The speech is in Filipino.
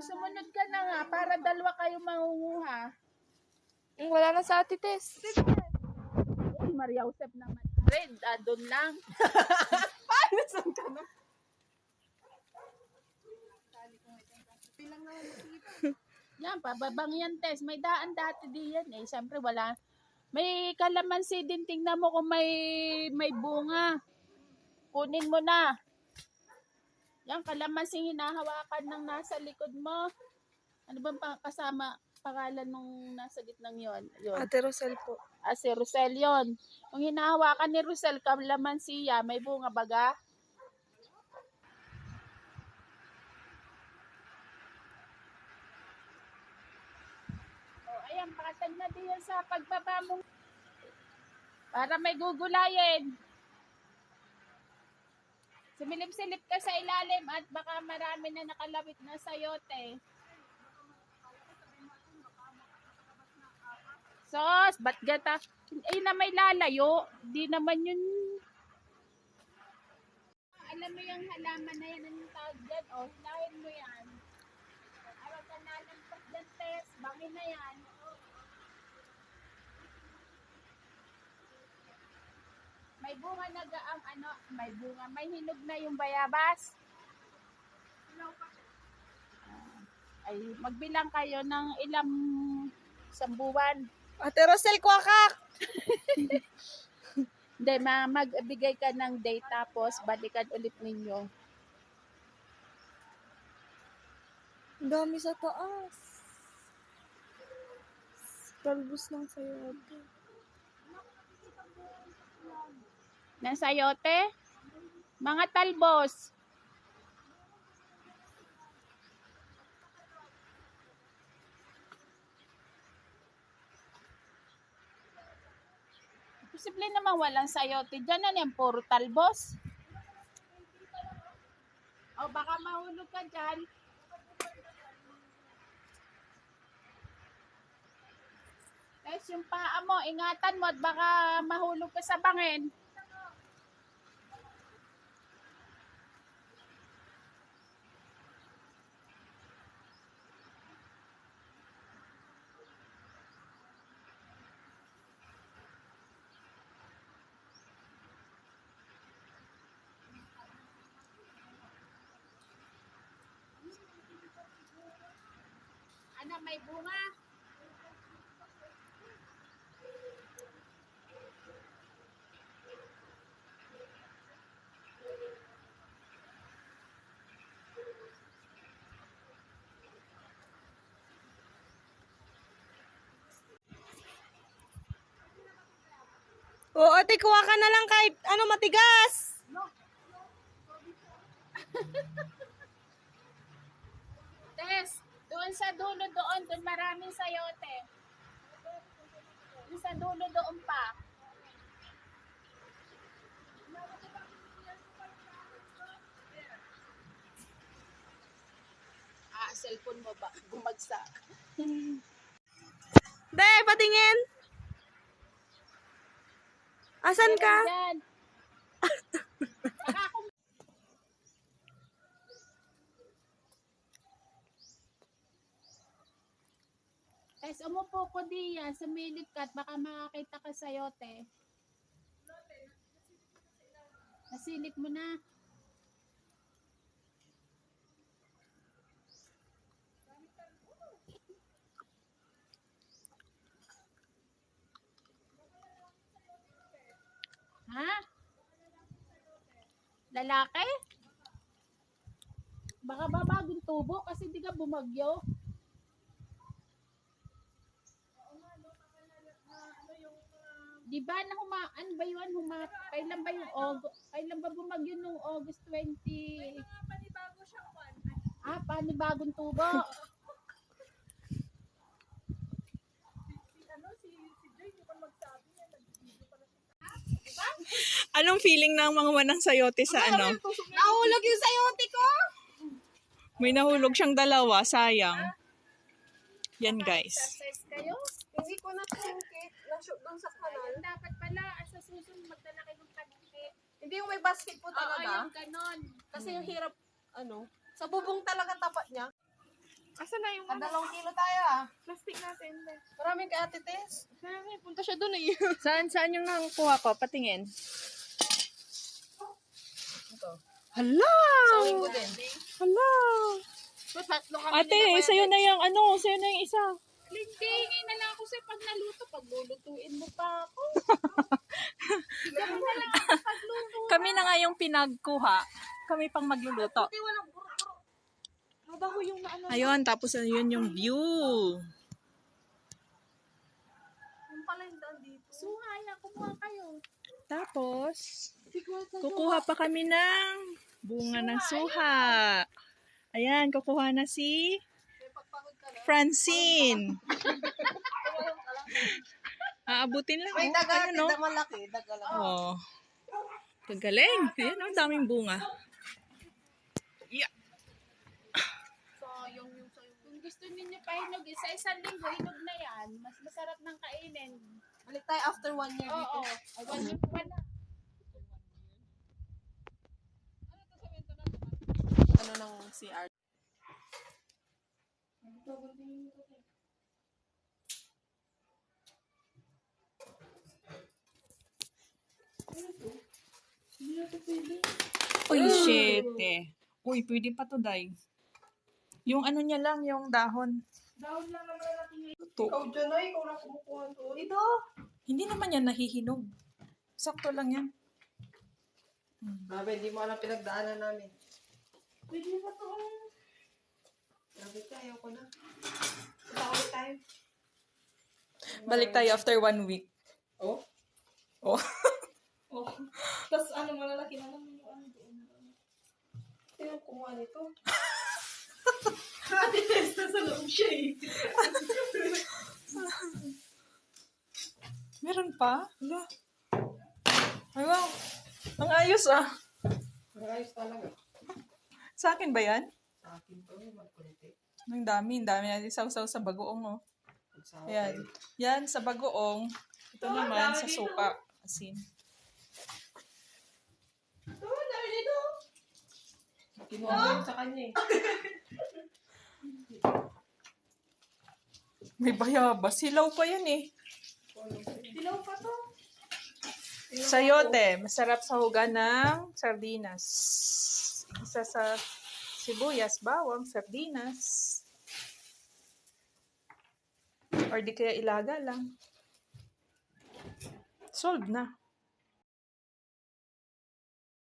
sumunod ka na nga para dalawa kayo mangunguha. Wala na sa Ate Tess. Si Maria Josep naman. Red, doon lang. Paano saan ka na? Yan, pababang yan, Tess. May daan dati di yan eh. Siyempre wala. May kalamansi din. Tingnan mo kung may bunga. Kunin mo na. Yan, kalamansi hinahawakan ng nasa likod mo. Ano bang kasama pangalan nung nasa gitnang yon? Ate Rosel po. Si Rosel yon. Kung hinahawakan ni Rosel, kalamansiya, may bunga baga? Ayan, pakatag na din yan sa pagbaba mo. Para may gugulayin. Sumilip-silip ka sa ilalim at baka marami na nakalawit na sayote. Sos, ba't gata? Na may lalayo. Di naman yun. Alam mo yung halaman na yan, anong tawag dyan? O, hilahin mo yan. Awag ka na ng pagdantes. Bangin na yan. May bunga na gaang may bunga. May hinog na yung bayabas. Ay, magbilang kayo ng ilang sambuwan. Ate Rosel, kwakak! Hindi, magbigay ka ng date tapos balikan ulit ninyo. Ang dami sa taas. Talbos lang sa'yo, ate. Ng sayote? Mga talbos. Posible naman walang sayote dyan. Ano yan? Puro talbos? O baka mahulog ka dyan. Guys, yung paa mo, ingatan mo at baka mahulog ka sa bangin. Ano, may bunga? Oo, ate, kuha ka na lang kahit matigas. Tess, doon sa dulo doon maraming sayote. Doon sa dulo doon pa. Cellphone mo ba? Bumagsak. De, patingin. Asan ka? Yan. Tess, umupo ko diyan. Sumilip ka at baka makakita ka sayote. Nasilip mo na. Ha? Lalaki? Baka babagong tubo kasi di ka bumagyo. Di ba na ano ba yun? Kailan ba yung kailan ba bumagyo nung August 20? Panibago siya, Juan. Panibagong tubo. Si Joy, di pa magsabi niya. Nag-video pa na siya. Anong feeling ng mga manang sayote sa Nahulog yung sayote ko! May nahulog siyang dalawa, sayang. Yan, guys. Exercise kayo? Hindi ko na tungkit. Nashoot doon sa kanal. Dapat pala, sa susunod magdala kayo ng pantikit. Hindi yung may basket po Oo, talaga. yung ganon. Kasi yung hirap, sa bubong talaga tapat niya. Asa na yung Dalawang kilo tayo ah. plastic natin? Maraming kay Ate Tess. Punta siya doon eh. Saan yung nakuha ko? Patingin. Ito. Hala! Sawing ko din. Hala! Tatlo kami Ate, sa'yo na yung sa'yo na yung isa. Hindi, ngayon na lang ako sa'yo pag naluto. Pag lulutuin mo pa ako. Bigyan mo na lang ako pagluto. Kami na nga yung pinagkuha. Kami pang magluluto. Mabaho yung naano. Ayun, tapos ayun yung view. Yung pala yung daan dito. Suhaya, kumuha kayo. Tapos, kukuha pa kami ng bunga ng suha. Ayan, kukuha na si Francine. Aabutin lang. May Oh. daga, Ano, no? malaki. Daga lang. Oh. Kagaling. Ayan, ang daming bunga. Kung gusto ninyo pahinog, isa-isang linggo, hinog na yan. Mas masarap ng kainin. Balik tayo after 1 year dito. Oo. Awan nyo pa na. Ano ng CR? Uy, shit eh. Uy, pwede pa to, Day. Yung ano niya lang, yung dahon. Dahon lang naman natin ngayon. Ito. Ikaw dyan ay, ikaw na kumukuha to. Ito. Hindi naman yan nahihinog. Sakto lang yan. Grabe, hindi mo alam pinagdaanan namin. Pwede ba to? Grabe ka, ayaw ko na. Bawal tayo. Balik tayo after 1 week. Oh? Oh. Oh. Tapos ano, malalaki na naman yung ano doon. Sino kumuha nito? Ate Tess, nasa loob siya eh. Meron pa? Hala. Ay, wow. Ang ayos ah. Ang ayos talaga. Sa akin ba yan? Sa akin to, magkuliti. Ang dami natin sausaw sa bagoong oh. Ayan. Yan sa bagoong. Ito naman sa suka. Asin. Ito, dami dito. Kinuha mo yun sa kanya eh. May bayabas. Hilaw pa yan eh. Dilaw pa to. Sayote. Masarap sa huga ng sardinas. Isa sa sibuyas, bawang, sardinas. Or di kaya ilaga lang. Solved na.